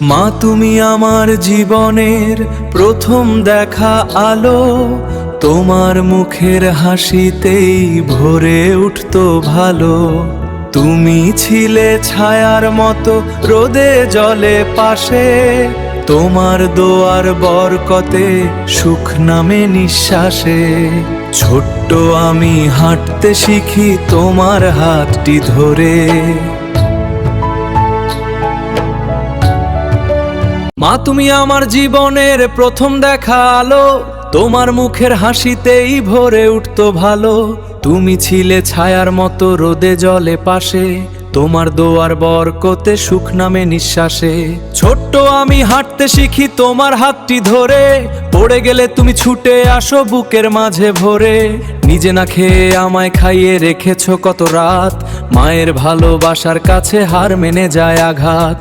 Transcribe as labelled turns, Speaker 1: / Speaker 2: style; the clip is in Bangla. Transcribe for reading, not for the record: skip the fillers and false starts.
Speaker 1: মা তুমি আমার জীবনের প্রথম দেখা আলো, তোমার মুখের হাসিতেই ভরে উঠতো ভালো। তুমি ছিলে ছায়ার মতো রোদে জলে পাশে, তোমার দোয়ার বরকতে সুখ নামে নিঃশ্বাসে। ছোট্ট আমি হাঁটতে শিখি তোমার হাতটি ধরে। মা তুমি আমার জীবনের প্রথম দেখা আলো, তোমার মুখের হাসিতেই ভরে উঠতো ভালো। তুমি ছিলে ছায়ার মতো রোদে জলে পাশে, তোমার দোয়ার বরকতে সুখ নামে নিঃশ্বাসে। ছোট্ট আমি হাঁটতে শিখি তোমার হাতটি ধরে, পড়ে গেলে তুমি ছুটে আসো বুকের মাঝে ভরে। নিজে না খেয়ে আমায় খাইয়ে রেখেছো কত রাত, মায়ের ভালোবাসার কাছে হার মেনে যায় আঘাত।